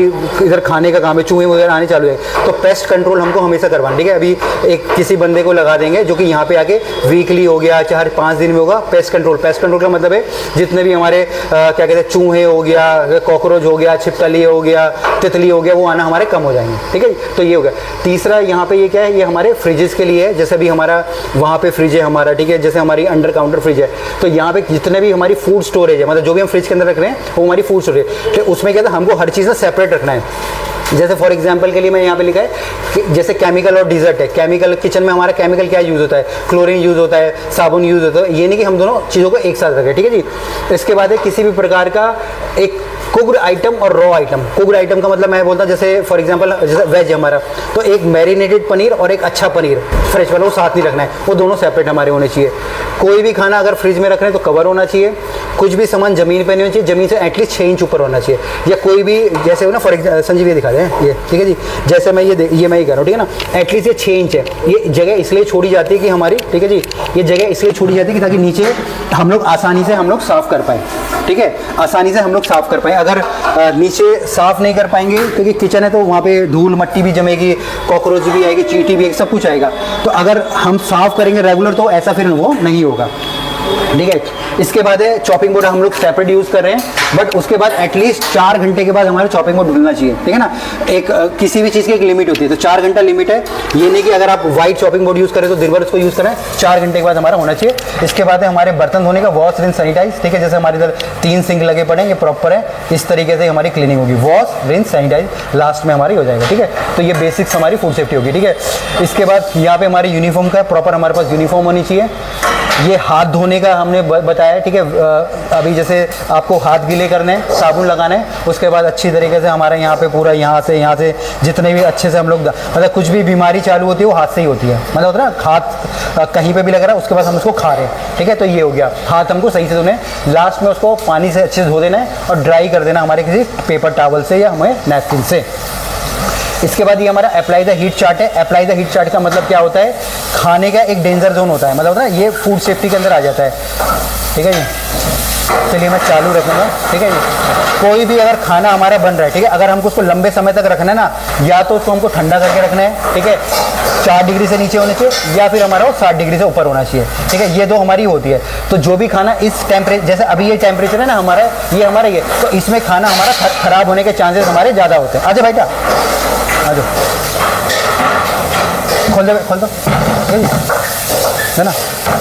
इधर खाने का काम है, चूहे वगैरह आने चालू है, तो पेस्ट कंट्रोल हमको हमेशा करवाना, ठीक है। अभी एक किसी बंदे को लगा देंगे जो कि यहाँ पे आके वीकली हो गया, चाहे 5 दिन में होगा पेस्ट कंट्रोल। पेस्ट कंट्रोल का मतलब है जितने भी हमारे क्या कहते हैं, चूहे हो गया, कॉकरोच हो गया, छिपकली हो गया, तितली हो गया, वो आना हमारे कम हो जाएंगे, ठीक है। तो ये हो गया। तीसरा यहाँ पे ये क्या है, ये हमारे फ्रिजेस के लिए है। जैसे भी हमारा वहाँ पे फ्रिज है हमारा, ठीक है, जैसे हमारी अंडर काउंटर फ्रिज है, तो यहाँ पे जितने भी हमारी फूड स्टोरेज है, मतलब जो भी हम फ्रिज के अंदर रख रहे हैं वो हमारी फूड स्टोरेज, तो उसमें क्या था, हमको हर चीज़ सेपरेट रखना है। जैसे फॉर एग्जांपल के लिए मैं यहाँ पे लिखा है कि जैसे केमिकल और डिजर्ट है। केमिकल, किचन में हमारा केमिकल क्या यूज़ होता है, क्लोरीन यूज़ होता है, साबुन यूज़ होता है। ये नहीं कि हम दोनों चीज़ों को एक साथ रखें, ठीक है जी। इसके बाद है किसी भी प्रकार का एक कुक्ड आइटम और रॉ आइटम। कुक्ड आइटम का मतलब मैं बोलता हूँ, जैसे फॉर एग्जांपल जैसे वेज हमारा, तो एक मैरिनेटेड पनीर और एक अच्छा पनीर फ्रेश वाला, वो साथ नहीं रखना है, वो दोनों सेपरेट हमारे होने चाहिए। कोई भी खाना अगर फ्रिज में रख रहे हैं तो कवर होना चाहिए। कुछ भी सामान ज़मीन पर नहीं होना चाहिए, ज़मीन से एटलीस्ट 6 इंच ऊपर होना चाहिए। या कोई भी जैसे हो ना, फॉर एग्जाम्पल संजीव ये दिखा दें, ये ठीक है जी, जैसे मैं ये मैं ही कह रहा हूँ, ठीक है ना, एटलीस्ट ये 6 इंच है। ये जगह इसलिए छोड़ी जाती है कि हमारी, ठीक है जी, ये जगह इसलिए छोड़ी जाती है कि ताकि नीचे हम लोग आसानी से हम लोग साफ़ कर पाएँ, ठीक है, आसानी से हम लोग साफ़ कर पाएँ। अगर नीचे साफ़ नहीं कर पाएंगे, क्योंकि किचन है तो वहाँ पे धूल मट्टी भी जमेगी, कॉकरोच भी आएगी, चींटी भी आएगी, सब कुछ आएगा। तो अगर हम साफ़ करेंगे रेगुलर तो ऐसा फिर वो नहीं होगा, ठीक है। इसके बाद है चॉपिंग बोर्ड, हम लोग सेपरेट यूज़ कर रहे हैं, बट उसके बाद एटलीस्ट 4 घंटे के बाद हमारा चॉपिंग बोर्ड डुलना चाहिए, ठीक है ना। एक किसी भी चीज़ की एक लिमिट होती है, तो 4 घंटा लिमिट है। ये नहीं कि अगर आप वाइट चॉपिंग बोर्ड यूज़ करें तो दिन भर उसको यूज़ करें, 4 घंटे के बाद हमारा होना चाहिए। इसके बाद है हमारे बर्तन धोने का वॉश रिंस सैनिटाइज, ठीक है। जैसे हमारे इधर 3 सिंक लगे पड़े हैं, ये प्रॉपर है, इस तरीके से हमारी क्लीनिंग होगी। वॉश रिंस सैनिटाइज लास्ट में हमारी हो जाएगा, ठीक है। तो ये बेसिक्स हमारी फूड सेफ्टी होगी, ठीक है। इसके बाद यहाँ पे हमारी यूनिफॉर्म का प्रॉपर हमारे पास यूनिफॉर्म होनी चाहिए। ये हाथ धोने का हमने बताया, ठीक है। अभी जैसे आपको हाथ गीले करने हैं, साबुन लगाना है, उसके बाद अच्छी तरीके से हमारे यहाँ पे पूरा यहाँ से जितने भी अच्छे से हम लोग, मतलब कुछ भी बीमारी चालू होती है वो हाथ से ही होती है, मतलब होता है ना, हाथ कहीं पे भी लग रहा है उसके बाद हम उसको खा रहे हैं, ठीक है। तो ये हो गया, हाथ हमको सही से धोने, लास्ट में उसको पानी से अच्छे से धो देना है और ड्राई कर देना हमारे किसी पेपर टॉवल से या हमें नैपकिन से। इसके बाद ये हमारा अप्लाई द हीट चार्ट है। अप्लाई द हीट चार्ट का मतलब क्या होता है, खाने का एक डेंजर जोन होता है, मतलब होता है ये फूड सेफ्टी के अंदर आ जाता है, ठीक है जी। चलिए मैं चालू रखूँगा, ठीक है जी। कोई भी अगर खाना हमारा बन रहा है, ठीक है, अगर हमको उसको लंबे समय तक रखना है ना, या तो उसको हमको ठंडा करके रखना है, ठीक है, 4 डिग्री से नीचे होना चाहिए, या फिर हमारा 60 डिग्री से ऊपर होना चाहिए, ठीक है। ये दो हमारी होती है। तो जो भी खाना इस टेम्परेचर, जैसे अभी ये टेम्परेचर है ना हमारा, ये हमारा ये, तो इसमें खाना हमारा ख़राब होने के चांसेस हमारे ज़्यादा होते हैं। आजा भाई, आ जाओ, खोल दो, है ना।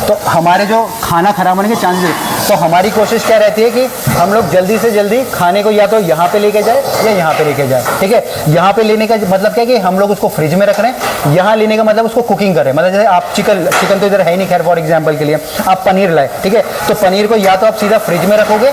तो हमारे जो खाना खराब होने के चांसेस, तो हमारी कोशिश क्या रहती है कि हम लोग जल्दी से जल्दी खाने को या तो यहाँ पे लेके जाए या यहाँ पे लेके जाए, ठीक है। यहाँ पे लेने का मतलब क्या है कि हम लोग उसको फ्रिज में रख रहे हैं, यहाँ लेने का मतलब उसको कुकिंग करें, मतलब जैसे आप चिकन तो इधर है ही नहीं, खैर फॉर एग्जाम्पल के लिए आप पनीर लाए, ठीक है, तो पनीर को या तो आप सीधा फ्रिज में रखोगे,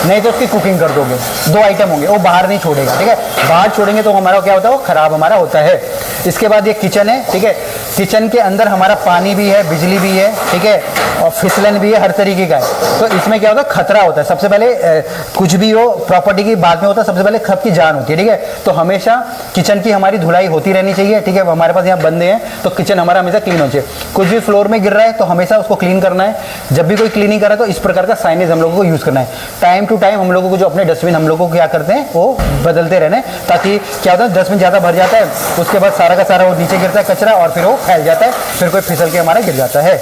नहीं तो उसकी कुकिंग कर दोगे। 2 आइटम होंगे, वो बाहर नहीं छोड़ेगा, ठीक है। बाहर छोड़ेंगे तो हमारा क्या होता है, वो खराब हमारा होता है। इसके बाद ये किचन है, ठीक है। किचन के अंदर हमारा पानी भी है, बिजली भी है, ठीक है, और फिसलन भी है, हर तरीके का है। तो इसमें क्या होता है, खतरा होता है। सबसे पहले कुछ भी हो प्रॉपर्टी की बाद में होता है, सबसे पहले खप की जान होती है, ठीक है। तो हमेशा किचन की हमारी धुलाई होती रहनी चाहिए, ठीक है। हमारे पास यहाँ बंदे हैं तो किचन हमारा हमेशा क्लीन होना चाहिए। कुछ भी फ्लोर में गिर रहा है तो हमेशा उसको क्लीन करना है। जब भी कोई क्लीनिंग करे तो इस प्रकार का साइनेज हम लोगों को यूज़ करना है। टाइम टू टाइम हम लोगों को जो अपने डस्टबिन हम लोगों को क्या करते हैं वो बदलते रहने, ताकि क्या होता है, डस्टबिन ज़्यादा भर जाता है, उसके बाद सारा का सारा वो नीचे गिरता है कचरा और फिर वो फैल जाता है, फिर कोई फिसल के हमारा गिर जाता है,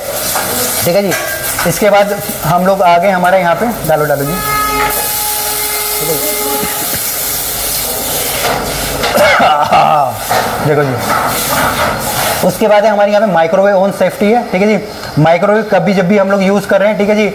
ठीक है जी। इसके बाद हम लोग आ गए हमारे यहाँ पे, डालो जी, देखो जी। उसके बाद है हमारे यहाँ पे माइक्रोवेव ओवन सेफ्टी है, ठीक है जी। माइक्रोवेव कभी जब भी हम लोग यूज़ कर रहे हैं, ठीक है जी,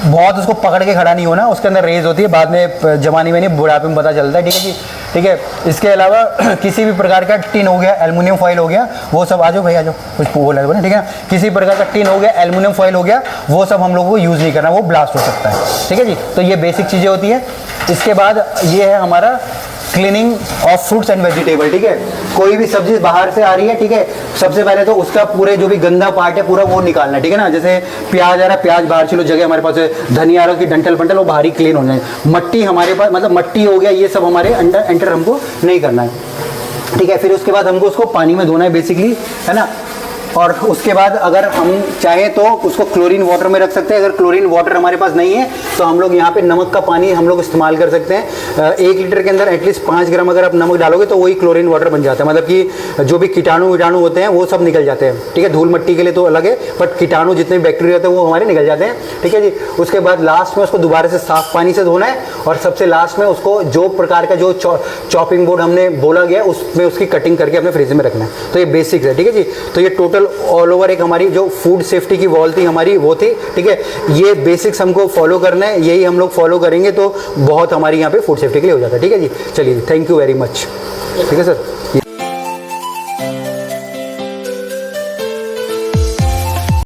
बहुत उसको पकड़ के खड़ा नहीं होना, उसके अंदर रेज होती है, बाद में जमाने में नहीं बुढ़ापे में पता चलता है, ठीक है जी, ठीक है। इसके अलावा किसी भी प्रकार का टिन हो गया, एल्युमिनियम फॉइल हो गया, वो सब, आ जाओ भाई आ जाओ, कुछ वो लगे ना, ठीक है। किसी प्रकार का टिन हो गया, एल्युमिनियम फॉइल हो गया, वो सब हम लोगों को यूज़ नहीं करना, वो ब्लास्ट हो सकता है, ठीक है जी। तो ये बेसिक चीज़ें होती है। इसके बाद ये है हमारा cleaning of fruits and vegetable, ठीक है। कोई भी सब्जी बाहर से आ रही है, ठीक है, सबसे पहले तो उसका पूरे जो भी गंदा पार्ट है पूरा वो निकालना है, ठीक है ना। जैसे प्याज आ रहा है, प्याज बाहर चलो जगह हमारे पास है, धनिया आ रहा है, डंठल बंटल वो बाहर ही क्लीन हो जाए। मट्टी हमारे पास, मतलब मट्टी हो गया, ये सब हमारे अंडर एंटर हमको नहीं करना है, ठीक है। फिर उसके बाद हमको उसको पानी में धोना है बेसिकली, है ना। और उसके बाद अगर हम चाहें तो उसको क्लोरीन वाटर में रख सकते हैं। अगर क्लोरीन वाटर हमारे पास नहीं है तो हम लोग यहाँ पे नमक का पानी हम लोग इस्तेमाल कर सकते हैं। 1 लीटर के अंदर एटलीस्ट 5 ग्राम अगर आप नमक डालोगे तो वही क्लोरीन वाटर बन जाता है। मतलब कि जो भी कीटाणु होते हैं वो सब निकल जाते हैं, ठीक है। धूल मट्टी के लिए तो अलग है, बट कीटाणु जितने भी बैक्टीरिया होते हैं वो हमारे निकल जाते हैं, ठीक है जी। उसके बाद लास्ट में उसको दोबारा से साफ पानी से धोना है और सबसे लास्ट में उसको जो प्रकार का जो चॉपिंग बोर्ड हमने बोला गया उसमें उसकी कटिंग करके अपने फ्रिज में रखना है। तो ये बेसिक्स है, ठीक है जी। तो ये टोटल ऑल ओवर एक हमारी जो फूड सेफ्टी की वॉल थी हमारी वो थी, ठीक है। ये बेसिक्स हमको फॉलो करना है, यही हम लोग फॉलो करेंगे तो बहुत हमारी यहाँ पे फूड सेफ्टी के लिए हो जाता है, ठीक है जी। चलिए, थैंक यू वेरी मच, ठीक है सर।